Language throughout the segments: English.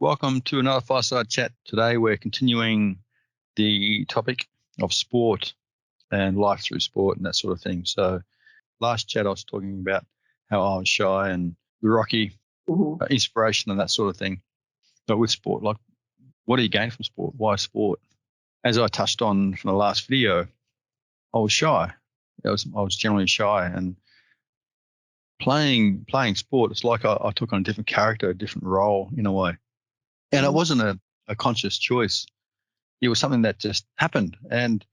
Welcome to another Fireside Chat. Today we're continuing the topic of sport and life through sport and that sort of thing. So last chat I was talking about how I was shy and the Rocky inspiration and that sort of thing. But with sport, like, what do you gain from sport? Why sport? As I touched on from the last video, I was shy. I was generally shy, and playing sport, it's like I took on a different character, a different role in a way. And it wasn't a conscious choice. It was something that just happened. And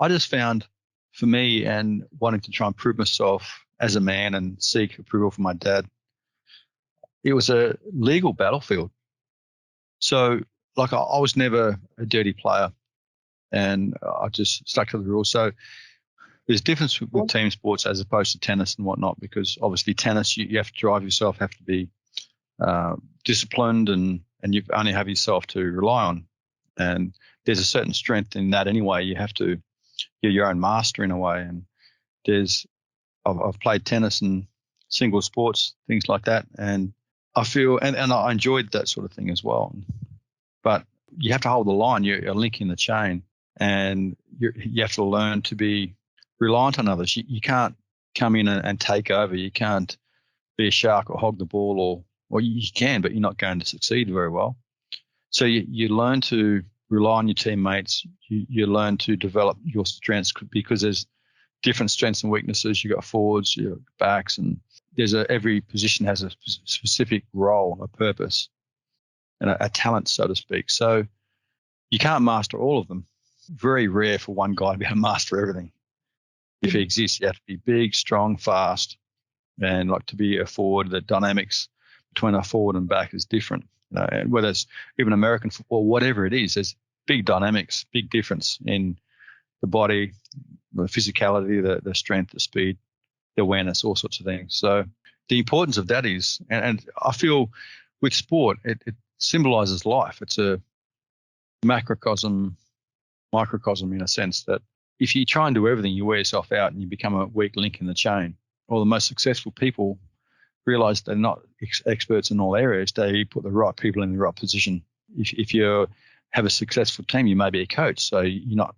I just found, for me, and wanting to try and prove myself as a man and seek approval from my dad, it was a legal battlefield. So, like, I was never a dirty player, and I just stuck to the rules. So there's a difference with team sports as opposed to tennis and whatnot, because obviously tennis, you have to drive yourself, have to be disciplined, and you only have yourself to rely on. And there's a certain strength in that anyway. You have to, you're your own master in a way. And I've played tennis and single sports, things like that. And I feel, and I enjoyed that sort of thing as well. But you have to hold the line. You're a link in the chain, and you have to learn to be reliant on others. You can't come in and take over. You can't be a shark or hog the ball, or you can, but you're not going to succeed very well. So you learn to rely on your teammates. You learn to develop your strengths, because there's different strengths and weaknesses. You got forwards, you got backs, and every position has a specific role, a purpose, and a talent, so to speak. So you can't master all of them. Very rare for one guy to be able to master everything. If he exists, you have to be big, strong, fast, and like to be a forward. The dynamics between a forward and back is different. And whether it's even American football, whatever it is, there's big dynamics, big difference in the body, the physicality, the strength, the speed, the awareness, all sorts of things. So the importance of that is, and I feel with sport, it symbolizes life. It's a microcosm in a sense that if you try and do everything, you wear yourself out and you become a weak link in the chain. All the most successful people realize they're not experts in all areas. They put the right people in the right position. If you have a successful team, you may be a coach, so you're not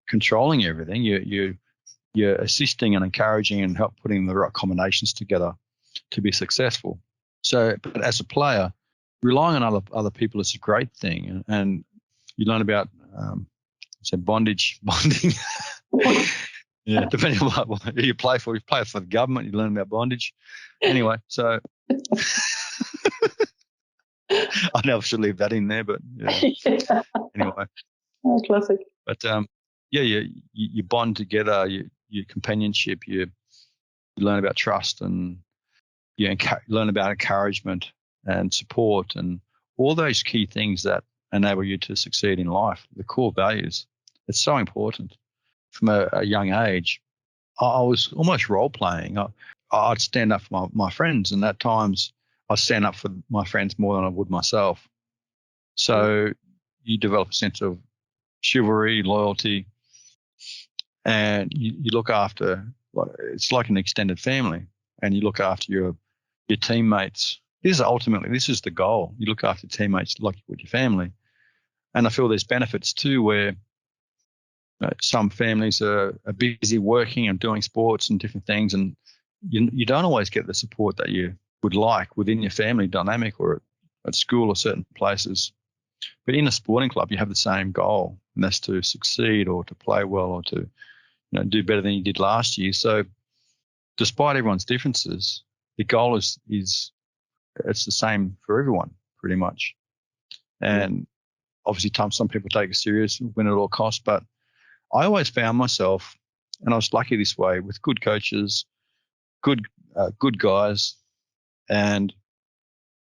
controlling everything. You're assisting and encouraging and help putting the right combinations together to be successful. So, but as a player, relying on other people is a great thing, and you learn about bonding. Yeah, depending on what you play for. If you play for the government, you learn about bondage. Anyway, so I never should leave that in there, but yeah. Anyway. Classic. But you bond together, your companionship, you learn about trust, and you learn about encouragement and support and all those key things that enable you to succeed in life, the core values. It's so important. From a young age, I was almost role-playing. I'd stand up for my friends, and at times I'd stand up for my friends more than I would myself. So you develop a sense of chivalry, loyalty, and you look after, it's like an extended family, and you look after your teammates. This is the goal. You look after your teammates like you would your family. And I feel there's benefits too, where some families are busy working and doing sports and different things, and you don't always get the support that you would like within your family dynamic or at school or certain places. But in a sporting club, you have the same goal, and that's to succeed or to play well or to do better than you did last year. So despite everyone's differences, the goal is it's the same for everyone pretty much. And obviously some people take it serious, win at all costs, but I always found myself, and I was lucky this way, with good coaches, good guys, and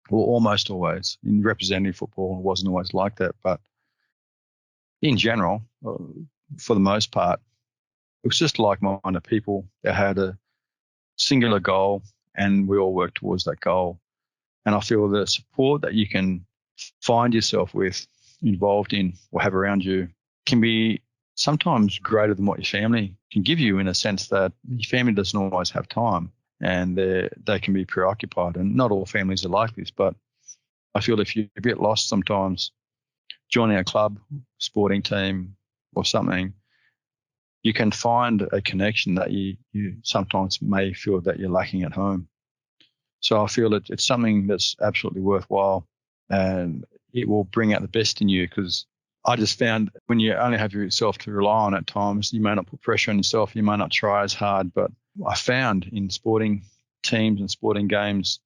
almost always in representative football. It wasn't always like that, but in general, for the most part, it was just like-minded people that had a singular goal, and we all worked towards that goal. And I feel the support that you can find yourself involved in or have around you can be sometimes greater than what your family can give you, in a sense that your family doesn't always have time, and they can be preoccupied. And not all families are like this, but I feel if you're a bit lost sometimes, joining a club, sporting team or something, you can find a connection that you sometimes may feel that you're lacking at home. So I feel that it's something that's absolutely worthwhile, and it will bring out the best in you, because I just found when you only have yourself to rely on at times, you may not put pressure on yourself, you may not try as hard, but I found in sporting teams and sporting games,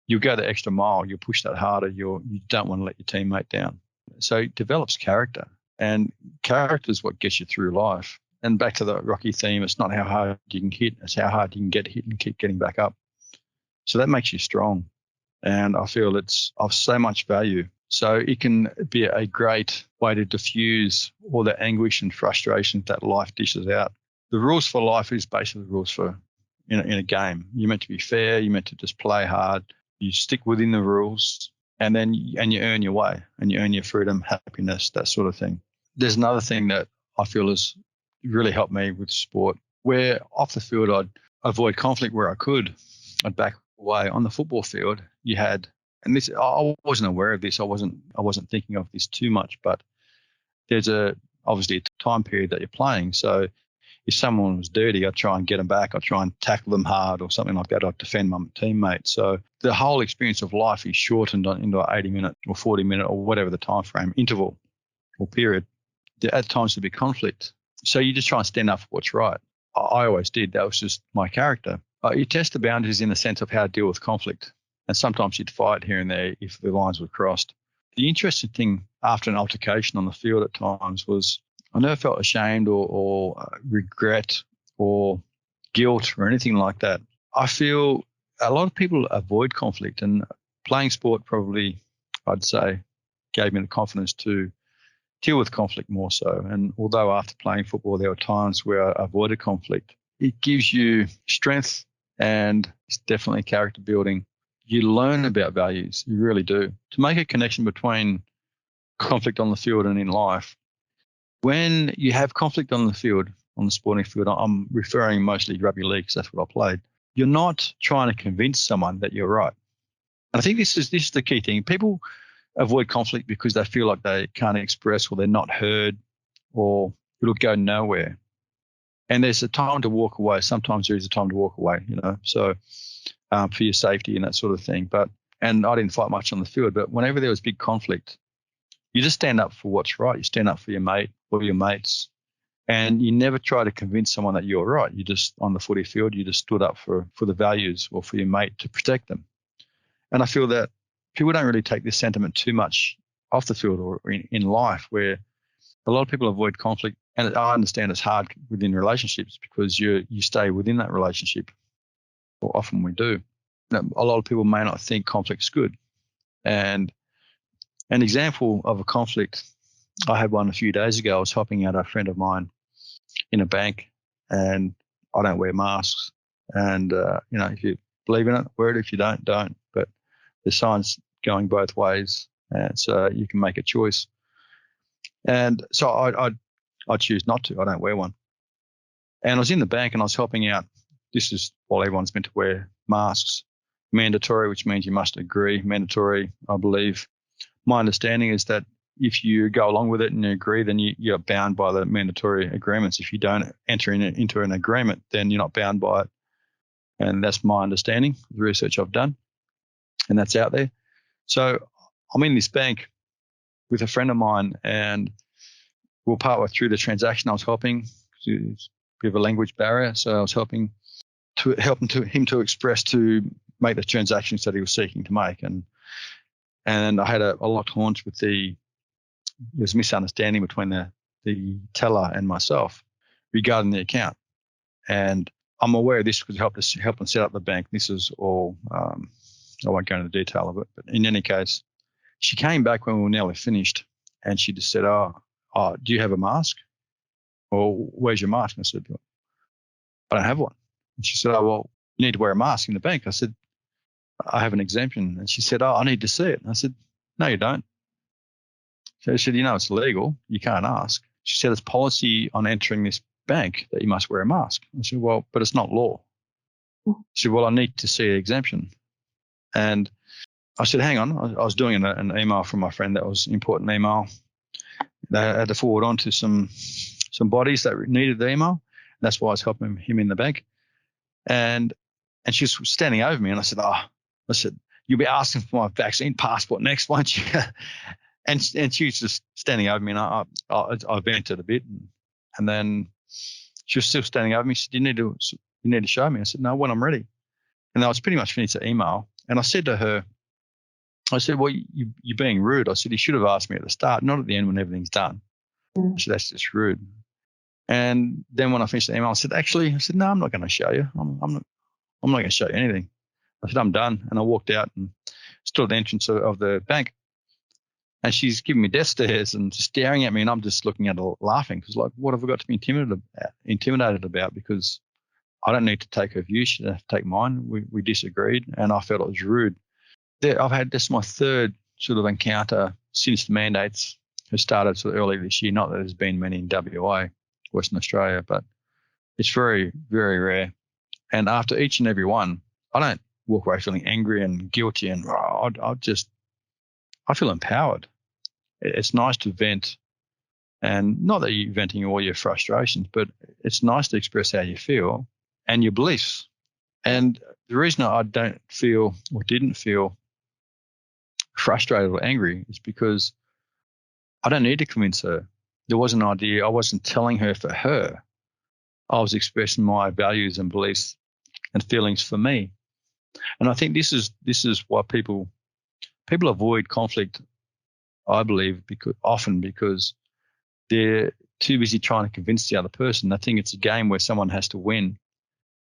you'll go the extra mile, you'll push that harder, you don't want to let your teammate down. So it develops character, and character is what gets you through life. And back to the Rocky theme, it's not how hard you can hit, it's how hard you can get hit and keep getting back up. So that makes you strong. And I feel it's of so much value. So it can be a great way to diffuse all the anguish and frustration that life dishes out. The rules for life is basically the rules for in a game. You're meant to be fair, you're meant to just play hard, you stick within the rules, and then you earn your way, and you earn your freedom, happiness, that sort of thing. There's another thing that I feel has really helped me with sport, where off the field I'd avoid conflict where I could. I'd back away. On the football field, you had, and this, I wasn't aware of this, I wasn't thinking of this too much, but there's obviously a time period that you're playing. So if someone was dirty, I'd try and get them back. I'd try and tackle them hard or something like that. I'd defend my teammate. So the whole experience of life is shortened into an 80-minute or 40-minute or whatever the time frame interval or period. At times there'd be conflict. So you just try and stand up for what's right. I always did. That was just my character. You test the boundaries in the sense of how to deal with conflict. And sometimes you'd fight here and there if the lines were crossed. The interesting thing after an altercation on the field at times was I never felt ashamed or regret or guilt or anything like that. I feel a lot of people avoid conflict, and playing sport probably, I'd say, gave me the confidence to deal with conflict more so. And although after playing football, there were times where I avoided conflict, it gives you strength, and it's definitely character building. You learn about values, you really do. To make a connection between conflict on the field and in life, when you have conflict on the field, on the sporting field, I'm referring mostly rugby league because that's what I played. You're not trying to convince someone that you're right. And I think this is the key thing. People avoid conflict because they feel like they can't express, or they're not heard, or it'll go nowhere. And there's a time to walk away. Sometimes there is a time to walk away, so for your safety and that sort of thing. And I didn't fight much on the field, but whenever there was big conflict, you just stand up for what's right. You stand up for your mate or your mates, and you never try to convince someone that you're right. You just, on the footy field, you just stood up for the values or for your mate to protect them. And I feel that people don't really take this sentiment too much off the field or in life, where a lot of people avoid conflict. And I understand it's hard within relationships because you stay within that relationship, or often we do. A lot of people may not think conflict's good. And an example of a conflict, I had one a few days ago. I was helping out a friend of mine in a bank, and I don't wear masks. And, if you believe in it, wear it. If you don't, don't. But there's signs going both ways, and so you can make a choice. And so I choose not to. I don't wear one. And I was in the bank and I was helping out. This is while everyone's meant to wear masks. Mandatory, which means you must agree. Mandatory, I believe. My understanding is that if you go along with it and you agree, then you're bound by the mandatory agreements. If you don't enter into an agreement, then you're not bound by it. And that's my understanding, the research I've done, and that's out there. So I'm in this bank with a friend of mine, and we're partway through the transaction. I was helping, because there's a bit of a language barrier, so I was helping to help him to express, to make the transactions that he was seeking to make. And I had a locked horns with there's a misunderstanding between the teller and myself regarding the account. And I'm aware of this because it helped them set up the bank. This is all, I won't go into the detail of it, but in any case, she came back when we were nearly finished, and she just said, oh, do you have a mask? Or where's your mask? And I said, I don't have one. And she said, oh, well, you need to wear a mask in the bank. I said, I have an exemption. And she said, oh, I need to see it. And I said, no, you don't. So she said, it's illegal. You can't ask. She said, it's policy on entering this bank that you must wear a mask. I said, well, but it's not law. She said, well, I need to see an exemption. And I said, hang on. I was doing an email from my friend that was an important email. They had to forward on to some bodies that needed the email. That's why I was helping him in the bank. And she was standing over me, and I said, you'll be asking for my vaccine passport next, won't you? and she was just standing over me, and I vented a bit, and then she was still standing over me. She said, you need to show me. I said, no, when I'm ready. And I was pretty much finished the email, and I said to her, I said, well, you're being rude. I said, you should have asked me at the start, not at the end when everything's done. I said, that's just rude. And then when I finished the email, I said, no, I'm not going to show you. I'm not going to show you anything. I said, I'm done. And I walked out and stood at the entrance of the bank. And she's giving me death stares and staring at me, and I'm just looking at her laughing because, like, what have I got to be intimidated about? Because I don't need to take her view. She doesn't have to take mine. We disagreed, and I felt it was rude. I've had this my third sort of encounter since the mandates have started sort of early this year. Not that there's been many in WA, Western Australia, but it's very, very rare. And after each and every one, I don't walk away feeling angry and guilty, and I feel empowered. It's nice to vent, and not that you're venting all your frustrations, but it's nice to express how you feel and your beliefs. And the reason I don't feel or didn't feel frustrated or angry is because I don't need to convince her. There was an idea. I wasn't telling her for her. I was expressing my values and beliefs and feelings for me. And I think this is why people avoid conflict, I believe, because they're too busy trying to convince the other person. They think it's a game where someone has to win.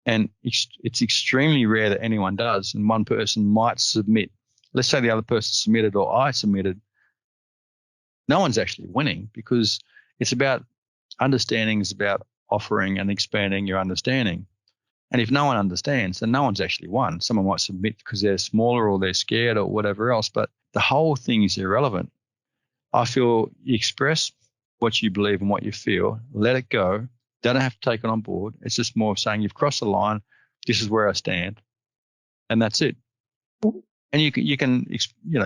And it's extremely rare that anyone does. And one person might submit. Let's say the other person submitted or I submitted. No one's actually winning because it's about understanding, it's about offering and expanding your understanding. And if no one understands, then no one's actually won. Someone might submit because they're smaller or they're scared or whatever else, but the whole thing is irrelevant. I feel you express what you believe and what you feel, let it go. They don't have to take it on board. It's just more of saying you've crossed the line. This is where I stand, and that's it. And you can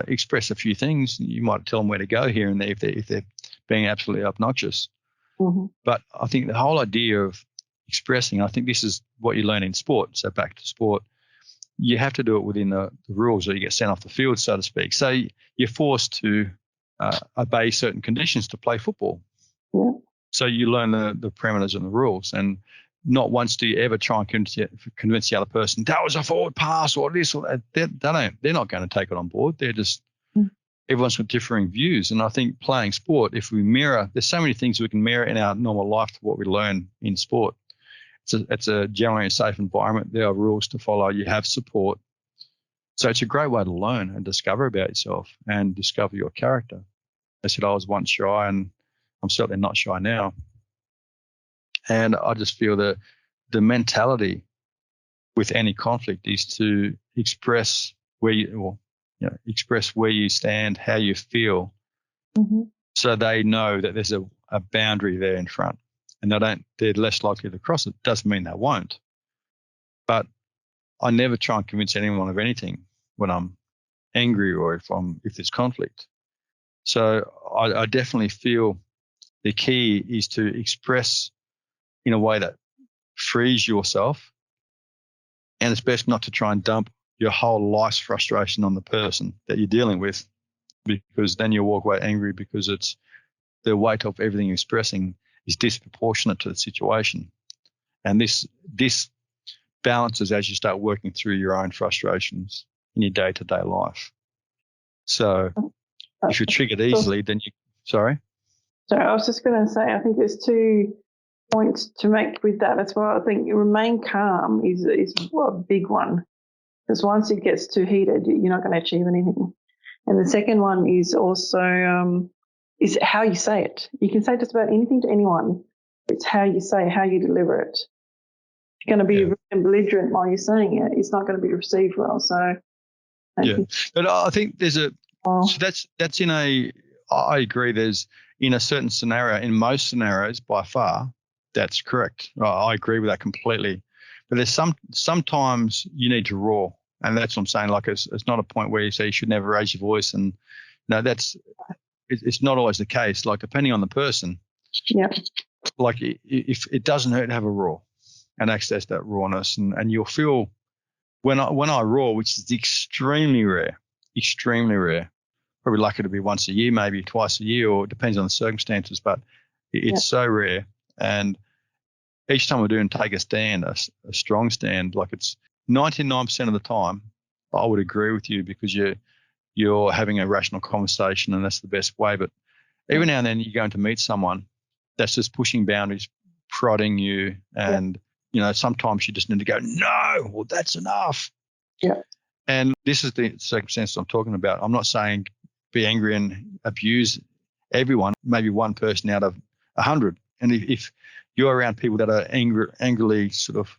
express a few things. You might tell them where to go here and there if they're being absolutely obnoxious. Mm-hmm. But I think the whole idea of expressing, I think this is what you learn in sport. So back to sport, you have to do it within the rules or you get sent off the field, so to speak. So you're forced to obey certain conditions to play football. Yeah. So you learn the parameters and the rules, and not once do you ever try and convince the other person that was a forward pass or this or that. They're not going to take it on board. They're just everyone's got differing views. And I think playing sport, if we mirror, there's so many things we can mirror in our normal life to what we learn in sport. It's a generally a safe environment. There are rules to follow. You have support. So it's a great way to learn and discover about yourself and discover your character. I said I was once shy, and I'm certainly not shy now. And I just feel that the mentality with any conflict is to express where you stand, how you feel, so they know that there's a boundary there in front, and they're less likely to cross it. Doesn't mean they won't, but I never try and convince anyone of anything when I'm angry or if there's conflict. So I definitely feel the key is to express in a way that frees yourself, and it's best not to try and dump your whole life's frustration on the person that you're dealing with, because then you'll walk away angry because it's the weight of everything you're expressing is disproportionate to the situation. And this balances as you start working through your own frustrations in your day-to-day life. So if you're triggered easily, then sorry? Sorry, I was just going to say, I think there's 2 points to make with that as well. I think remain calm is a big one, because once it gets too heated, you're not going to achieve anything. And the second one is also is how you say it. You can say just about anything to anyone. It's how you say it, how you deliver it. If you're going to be belligerent while you're saying it, it's not going to be received well. So but I think there's so that's in I agree. There's in a certain scenario, in most scenarios by far, that's correct. I agree with that completely. But there's sometimes you need to roar. And that's what I'm saying. Like, it's not a point where you say you should never raise your voice. And no, it's not always the case. Like, depending on the person, Yeah. like if it doesn't hurt to have a roar and access that rawness, and you'll feel when I roar, which is extremely rare, probably lucky to be once a year, maybe twice a year, or it depends on the circumstances, but it's so rare. And each time I do and take a stand, a strong stand, like it's 99% of the time, I would agree with you because you're having a rational conversation and that's the best way. But every now and then you're going to meet someone that's just pushing boundaries, prodding you, and sometimes you just need to go, no, well, that's enough. Yeah. And this is the circumstance I'm talking about. I'm not saying be angry and abuse everyone, maybe one person out of 100. And if you're around people that are angrily sort of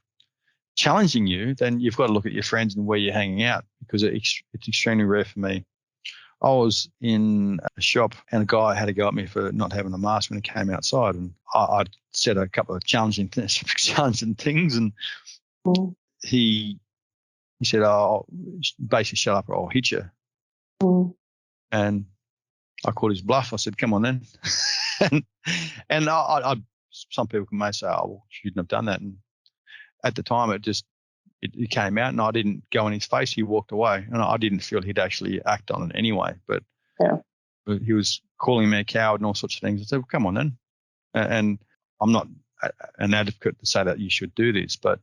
challenging you, then you've got to look at your friends and where you're hanging out, because it's extremely rare for me. I was in a shop and a guy had to go at me for not having a mask when he came outside, and I said a couple of challenging things, and he said, "Oh, basically shut up or I'll hit you." And I called his bluff. I said, "Come on then." and I some people may say, "Oh, well, you shouldn't have done that." And at the time, it came out, and I didn't go in his face. He walked away, and I didn't feel he'd actually act on it anyway. But he was calling me a coward and all sorts of things. I said, well, "Come on then." And I'm not an advocate to say that you should do this, but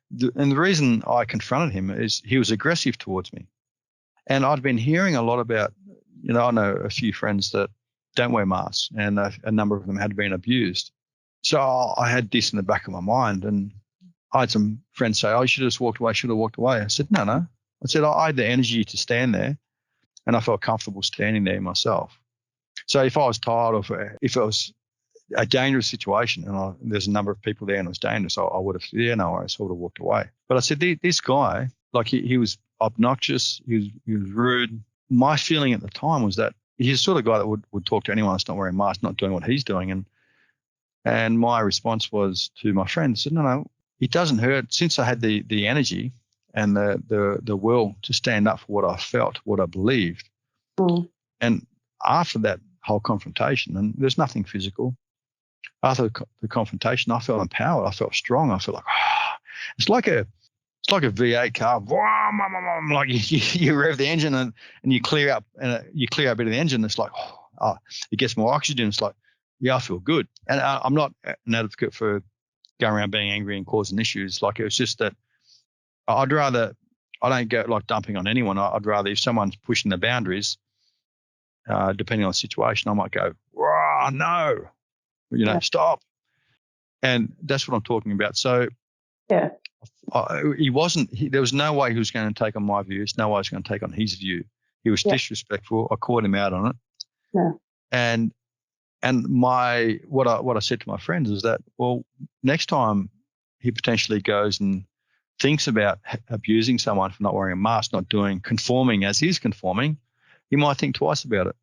the reason I confronted him is he was aggressive towards me, and I'd been hearing a lot about. I know a few friends that don't wear masks, and a number of them had been abused. So I had this in the back of my mind, and I had some friends say, "Oh, you should have just walked away, should have walked away." I said, no. I said, I had the energy to stand there, and I felt comfortable standing there myself. So if I was tired of it, if it was a dangerous situation, and there's a number of people there and it was dangerous, I would have, no worries, I would have walked away. But I said, this guy, like he was obnoxious, he was rude. My feeling at the time was that he's the sort of guy that would talk to anyone that's not wearing a mask, not doing what he's doing. And my response was to my friend, I said, no, it doesn't hurt. Since I had the energy and the will to stand up for what I felt, what I believed. And after that whole confrontation, and there's nothing physical, after the confrontation, I felt empowered. I felt strong. I felt like, it's like a V8 car. Like you rev the engine and you clear out a bit of the engine. It's like, it gets more oxygen. It's like, yeah, I feel good. And I'm not an advocate for going around being angry and causing issues. Like, it was just that I don't go like dumping on anyone. I'd rather, if someone's pushing the boundaries, depending on the situation, I might go, no, stop. And that's what I'm talking about. So there was no way he was going to take on my views. No way he was going to take on his view. He was disrespectful. I called him out on it. Yeah. And what I said to my friends is that, well, next time he potentially goes and thinks about abusing someone for not wearing a mask, not conforming as he's conforming, he might think twice about it.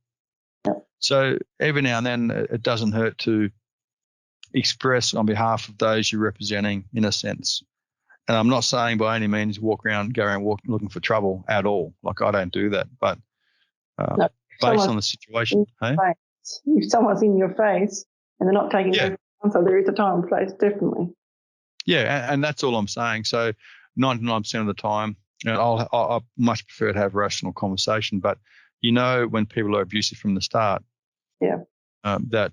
Yeah. So every now and then it doesn't hurt to express on behalf of those you're representing, in a sense. And I'm not saying by any means go around looking for trouble at all. Like, I don't do that. But based on the situation, if someone's in your face and they're not taking your answer, there is a time and place, definitely. Yeah, and that's all I'm saying. So 99% of the time, I much prefer to have a rational conversation. But when people are abusive from the start, that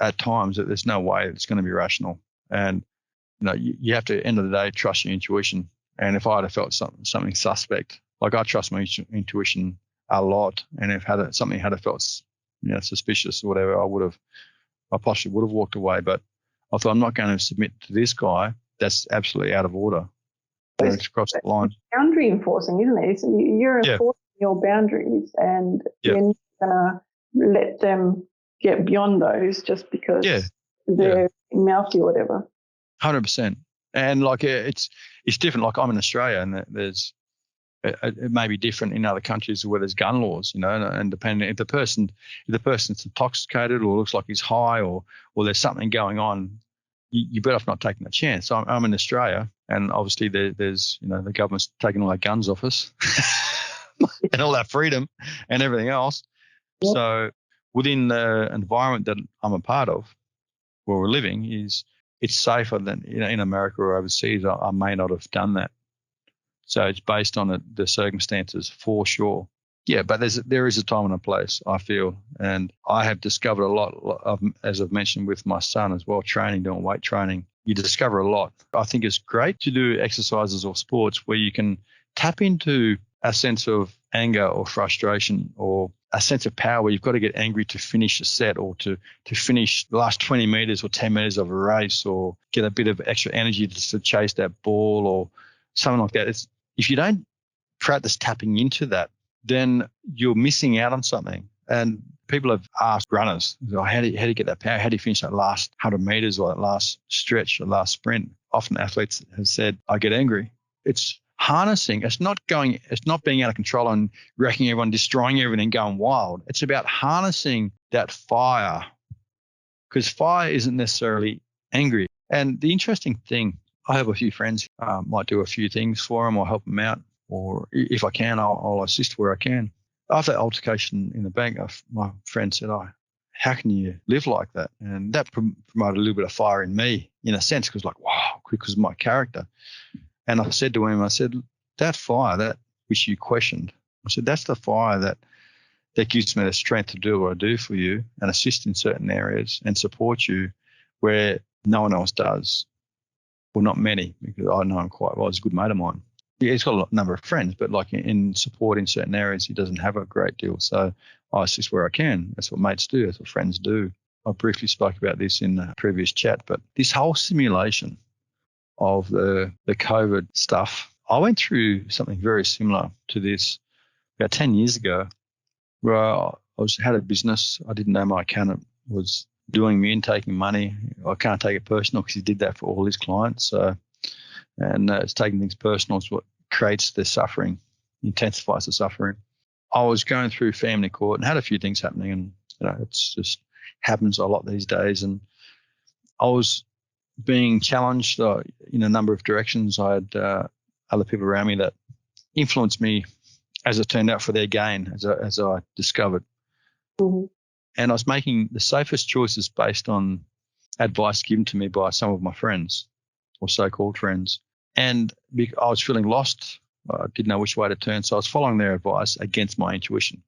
at times that there's no way it's going to be rational. And you have to, at the end of the day, trust your intuition. And if I had felt something suspect, like, I trust my intuition a lot, and if something had felt suspicious or whatever, I possibly would have walked away. But I thought, I'm not going to submit to this guy. That's absolutely out of order. It's across the line. Boundary enforcing, isn't it? You're enforcing your boundaries, and you're not going to let them get beyond those just because they're mouthy or whatever. 100%. And like, it's different. Like, I'm in Australia, and there's it may be different in other countries where there's gun laws, and depending if the person's intoxicated or looks like he's high or there's something going on, you're better off not taking a chance. I'm in Australia, and obviously there's the government's taking all our guns off us and all that freedom and everything else. Yep. So within the environment that I'm a part of, where we're living, it's safer than in America or overseas. I may not have done that. So it's based on the circumstances for sure. Yeah, but there is a time and a place, I feel. And I have discovered a lot of, as I've mentioned with my son as well, doing weight training. You discover a lot. I think it's great to do exercises or sports where you can tap into a sense of anger or frustration or a sense of power where you've got to get angry to finish a set or to finish the last 20 meters or 10 meters of a race or get a bit of extra energy to chase that ball or something like that. If you don't practice tapping into that, then you're missing out on something. And people have asked runners, how do you get that power? How do you finish that last 100 meters or that last stretch or last sprint? Often athletes have said, I get angry. It's harnessing. It's not being out of control and wrecking everyone, destroying everything, going wild. It's about harnessing that fire, because fire isn't necessarily angry. And the interesting thing, I have a few friends, might do a few things for them or help them out, or if I can, I'll assist where I can. After that altercation in the bank, my friend said, how can you live like that? And that promoted a little bit of fire in me, in a sense, because wow, because of my character. And I said to him, that fire, that which you questioned, I said, that's the fire that gives me the strength to do what I do for you and assist in certain areas and support you where no one else does. Well, not many, because I know him quite well. He's a good mate of mine. Yeah, he's got a number of friends, but in support in certain areas, he doesn't have a great deal. So I assist where I can. That's what mates do. That's what friends do. I briefly spoke about this in the previous chat, but this whole simulation of the COVID stuff, I went through something very similar to this about 10 years ago, where I had a business. I didn't know my accountant was doing me and taking money. I can't take it personal because he did that for all his clients. So, and it's taking things personal is what creates the suffering, intensifies the suffering. I was going through family court and had a few things happening, and it's just happens a lot these days. And I was being challenged in a number of directions. I had other people around me that influenced me, as it turned out, for their gain, as I discovered. Mm-hmm. And I was making the safest choices based on advice given to me by some of my friends, or so-called friends. And I was feeling lost. I didn't know which way to turn, so I was following their advice against my intuition.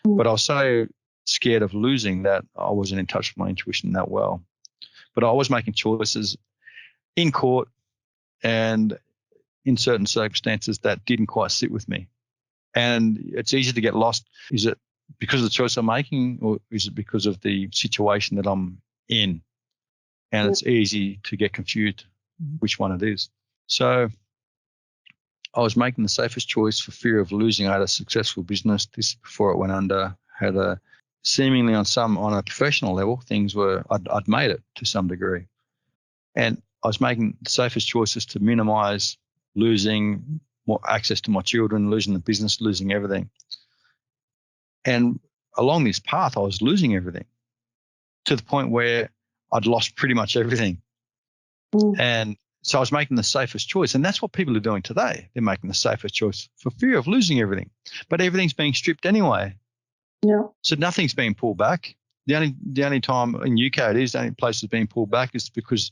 Mm-hmm. But I was so scared of losing that I wasn't in touch with my intuition that well. But I was making choices in court and in certain circumstances that didn't quite sit with me. And it's easy to get lost. Is it because of the choice I'm making, or is it because of the situation that I'm in? And it's easy to get confused which one it is. So I was making the safest choice for fear of losing. I had a successful business. This before it went under. Had a seemingly on a professional level, things were I'd made it to some degree, and I was making the safest choices to minimize losing more access to my children, losing the business, losing everything. And along this path, I was losing everything to the point where I'd lost pretty much everything. Mm. And so I was making the safest choice. And that's what people are doing today. They're making the safest choice for fear of losing everything. But everything's being stripped anyway. Yeah. So nothing's being pulled back. The only time in UK the only place that's being pulled back is because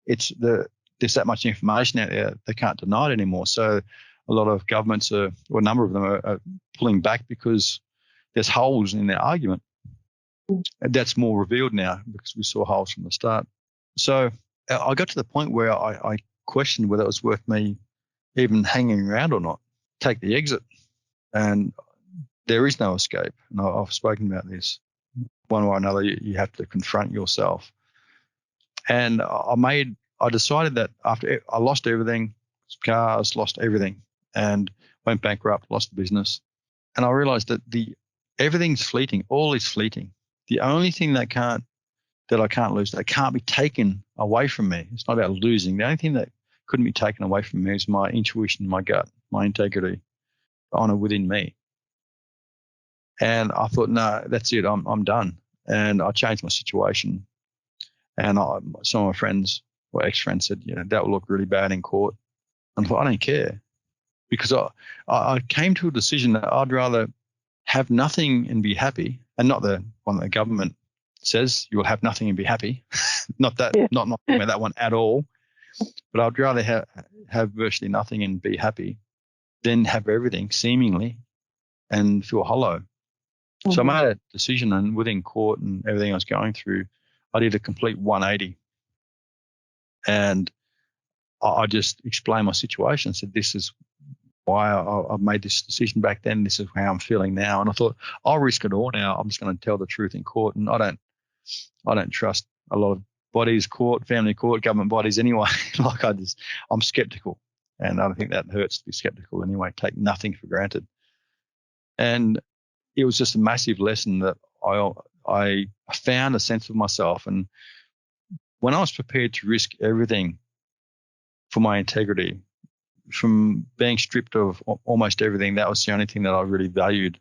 there's that much information out there, they can't deny it anymore. So a lot of governments or a number of them are pulling back because there's holes in their argument. And that's more revealed now because we saw holes from the start. So I got to the point where I questioned whether it was worth me even hanging around or not, take the exit. And there is no escape. And I've spoken about this. One way or another, you have to confront yourself. And I decided that after I lost everything, cars, lost everything, and went bankrupt, lost the business. And I realized that everything's fleeting. All is fleeting. The only thing that I can't lose, that can't be taken away from me. It's not about losing. The only thing that couldn't be taken away from me is my intuition, my gut, my integrity, honor within me. And I thought, no, that's it. I'm done. And I changed my situation. And some of my friends or ex-friends said, that will look really bad in court. And I thought, I don't care, because I came to a decision that I'd rather have nothing and be happy, and not the one that the government says you will have nothing and be happy. Not that, Yeah. not about that one at all. But I'd rather have virtually nothing and be happy than have everything seemingly and feel hollow. Mm-hmm. So I made a decision, and within court and everything I was going through, I did a complete 180. And I just explained my situation and said, this is why I made this decision back then. This is how I'm feeling now. And I thought, I'll risk it all now. I'm just going to tell the truth in court. And I don't trust a lot of bodies, court, family court, government bodies anyway. I'm skeptical. And I don't think that hurts to be skeptical anyway. Take nothing for granted. And it was just a massive lesson that I found a sense of myself. And when I was prepared to risk everything for my integrity, from being stripped of almost everything, that was the only thing that I really valued.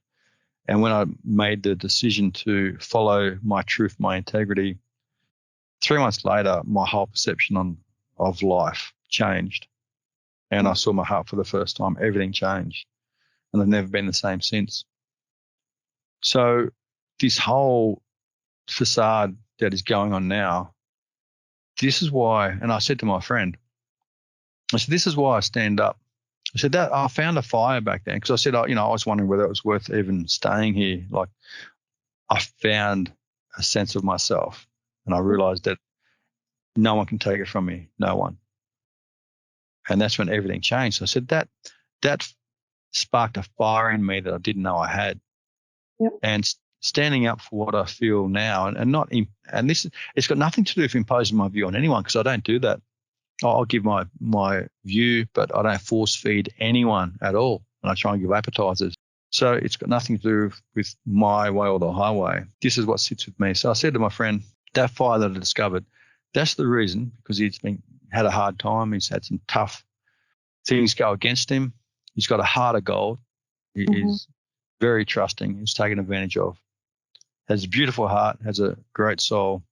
And when I made the decision to follow my truth, my integrity, 3 months later, my whole perception of life changed. And I saw my heart for the first time. Everything changed. And I've never been the same since. So this whole facade that is going on now, this is why, and I said to my friend, I said, this is why I stand up. I said that I found a fire back then, because I said, I was wondering whether it was worth even staying here. Like, I found a sense of myself, and I realized that no one can take it from me, no one. And that's when everything changed. So I said that sparked a fire in me that I didn't know I had. Yep. And standing up for what I feel now, and this, it's got nothing to do with imposing my view on anyone, because I don't do that. I'll give my view, but I don't force feed anyone at all. And I try and give appetizers. So it's got nothing to do with my way or the highway. This is what sits with me. So I said to my friend, that fire that I discovered, that's the reason, because he's had a hard time. He's had some tough things go against him. He's got a heart of gold. He is very trusting. He's taken advantage of. Has a beautiful heart, has a great soul.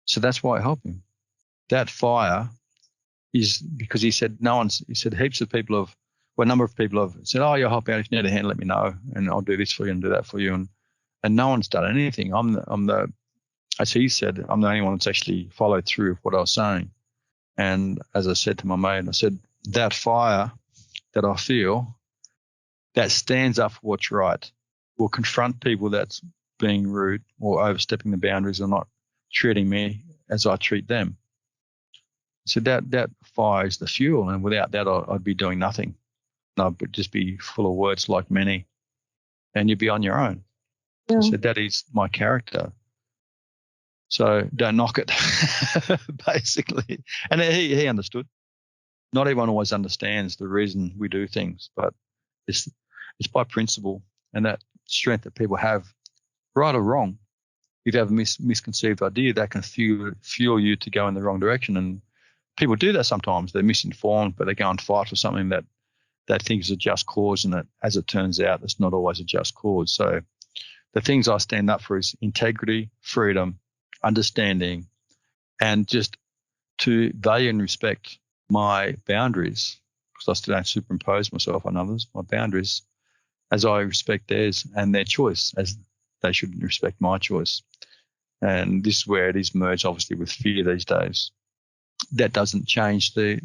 So that's why I help him. That fire is because he said heaps of people have, well, a number of people have said, oh, you'll help out. If you need a hand, let me know, and I'll do this for you and do that for you. And no one's done anything. As he said, I'm the only one that's actually followed through with what I was saying. And as I said to my mate, I said, that fire that I feel, that stands up for what's right, will confront people that's being rude or overstepping the boundaries or not treating me as I treat them. So that fire is the fuel, and without that, I'd be doing nothing. And I'd just be full of words like many, and you'd be on your own. Yeah. So that is my character. So don't knock it, basically. And he understood. Not everyone always understands the reason we do things, but it's by principle, and that strength that people have, right or wrong. If you have a misconceived idea, that can fuel you to go in the wrong direction. And people do that sometimes. They're misinformed, but they go and fight for something that they think is a just cause, and that, as it turns out, it's not always a just cause. So the things I stand up for is integrity, freedom, understanding, and just to value and respect my boundaries, because I still don't superimpose myself on others, my boundaries, as I respect theirs and their choice, as they should respect my choice. And this is where it is merged, obviously, with fear these days. That doesn't change the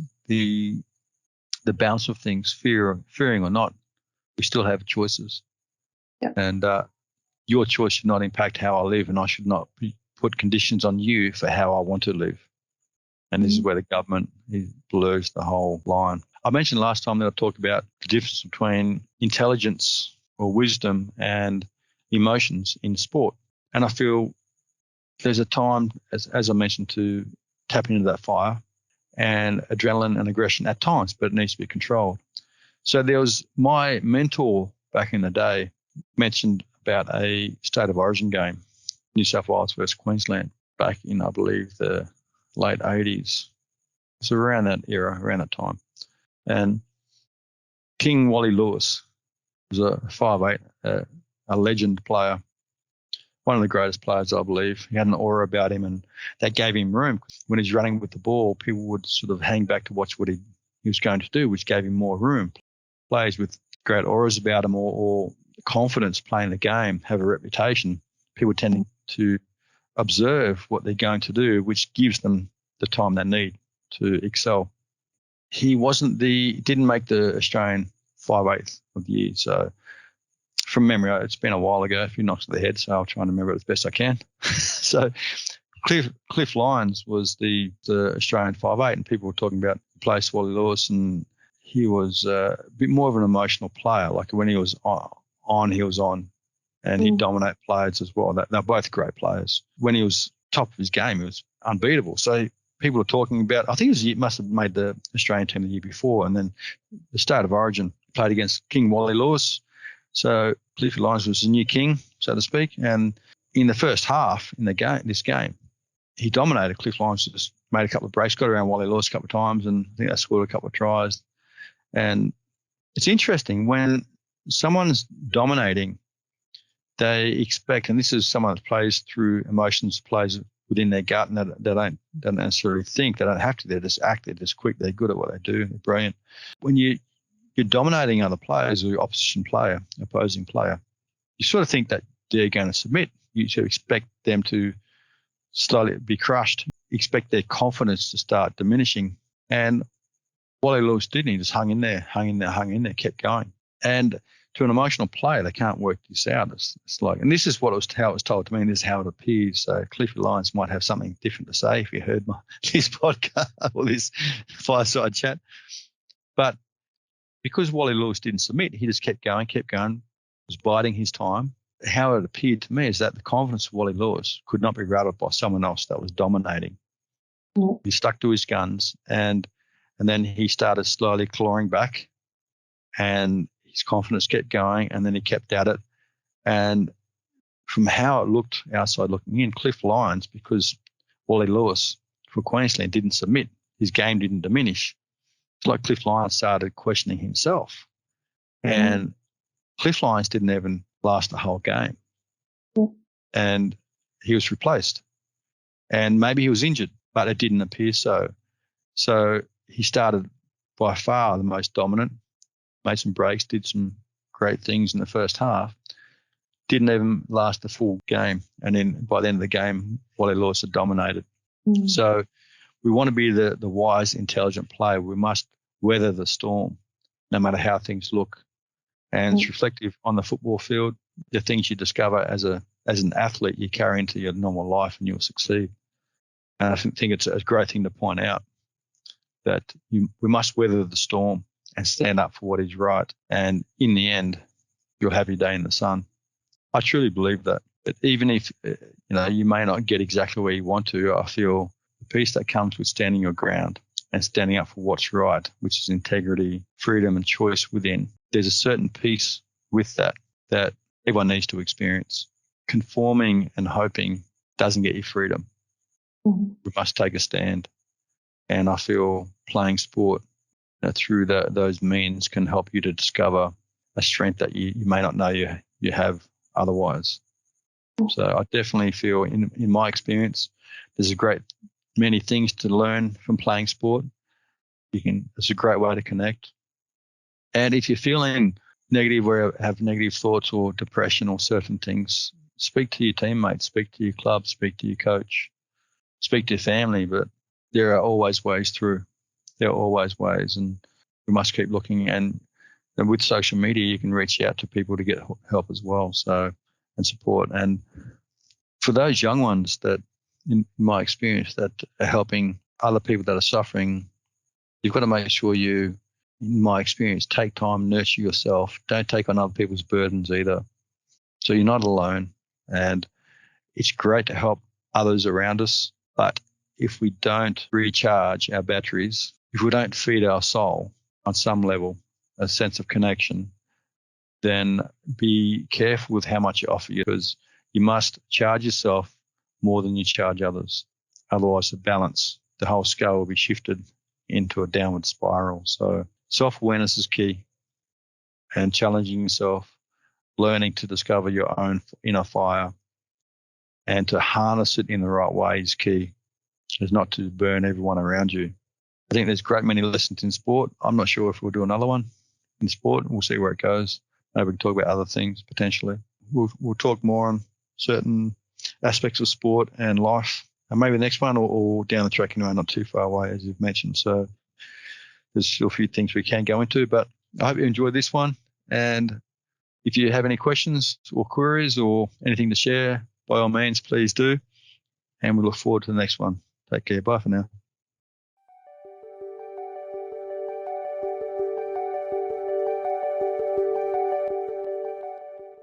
balance of things, fearing or not. We still have choices. Yeah. And your choice should not impact how I live, and I should not put conditions on you for how I want to live. And this is where the government blurs the whole line. I mentioned last time that I talked about the difference between intelligence or wisdom and emotions in sport. And I feel there's a time, as I mentioned, to tap into that fire and adrenaline and aggression at times, but it needs to be controlled. So there was my mentor back in the day mentioned about a state of origin game, New South Wales versus Queensland, back in, I believe, the late 80s. So around that era, around that time. And King Wally Lewis was a 5'8", a legend player, one of the greatest players, I believe. He had an aura about him, and that gave him room. When he's running with the ball, people would sort of hang back to watch what he was going to do, which gave him more room. Players with great auras about them or confidence playing the game have a reputation. People tend to observe what they're going to do, which gives them the time they need to excel. He didn't make the Australian 5/8 of the year. So from memory, it's been a while ago, a few knocks to the head, so I'll try and remember it as best I can. So Cliff Lyons was the Australian 5/8, and people were talking about the place Wally Lewis, and he was a bit more of an emotional player. Like when he was on, he was on, and he'd dominate players as well. They're both great players. When he was top of his game, he was unbeatable. So people are talking about, I think he must have made the Australian team the year before, and then the State of Origin played against King Wally Lewis. So Cliff Lyons was the new king, so to speak. And in the first half in this game, he dominated. Cliff Lyons just made a couple of breaks, got around Wally Lewis a couple of times, and I think they scored a couple of tries. And it's interesting when someone's dominating, they expect, and this is someone that plays through emotions, plays within their gut, and they don't necessarily think, they don't have to, they just act, they're just quick, they're good at what they do, they're brilliant. When you're dominating other players or opposing player, you sort of think that they're going to submit. You sort of expect them to slowly be crushed, expect their confidence to start diminishing. And Wally Lewis didn't. He just hung in there, kept going. And to an emotional player, they can't work this out. It's like, and this is how it was told to me, and this is how it appears. So Cliffy Lyons might have something different to say if you heard this podcast or this fireside chat. But because Wally Lewis didn't submit, he just kept going, was biding his time. How it appeared to me is that the confidence of Wally Lewis could not be rattled by someone else that was dominating. Mm. He stuck to his guns, and then he started slowly clawing back, and his confidence kept going, and then he kept at it. And from how it looked outside looking in, Cliff Lyons, because Wally Lewis for Queensland didn't submit, his game didn't diminish. It's like Cliff Lyons started questioning himself. Mm-hmm. And Cliff Lyons didn't even last the whole game. Mm-hmm. And he was replaced. And maybe he was injured, but it didn't appear so. So he started by far the most dominant, made some breaks, did some great things in the first half, didn't even last the full game. And then by the end of the game, Wally Lewis had dominated. Mm-hmm. So we want to be the wise, intelligent player. We must weather the storm, no matter how things look. And it's reflective on the football field. The things you discover as an athlete, you carry into your normal life, and you'll succeed. And I think it's a great thing to point out that we must weather the storm and stand up for what is right. And in the end, you'll have your day in the sun. I truly believe that. But even if you may not get exactly where you want to, I feel the peace that comes with standing your ground and standing up for what's right, which is integrity, freedom, and choice within. There's a certain peace with that everyone needs to experience. Conforming and hoping doesn't get you freedom. Mm-hmm. We must take a stand. And I feel playing sport through those means can help you to discover a strength that you may not know you have otherwise. So I definitely feel, in my experience, there's many things to learn from playing sport. It's a great way to connect. And if you're feeling negative or have negative thoughts or depression or certain things, speak to your teammates, speak to your club, speak to your coach, speak to your family. But there are always ways through. There are always ways, and we must keep looking. And with social media, you can reach out to people to get help as well, and support. And for those young ones that, in my experience, that are helping other people that are suffering, you've got to make sure you, in my experience, take time, nurture yourself. Don't take on other people's burdens either. So you're not alone. And it's great to help others around us. But if we don't recharge our batteries, if we don't feed our soul on some level, a sense of connection, then be careful with how much you offer, because you must charge yourself more than you charge others. Otherwise, the whole scale will be shifted into a downward spiral. So self-awareness is key, and challenging yourself, learning to discover your own inner fire, and to harness it in the right way is key. Is not to burn everyone around you. I think there's great many lessons in sport. I'm not sure if we'll do another one in sport. We'll see where it goes. Maybe we can talk about other things potentially. We'll talk more on certain aspects of sport and life, and maybe the next one or down the track, not too far away, as you've mentioned. So there's still a few things we can go into, but I hope you enjoyed this one. And if you have any questions or queries or anything to share, by all means, please do. And we look forward to the next one. Take care. Bye for now.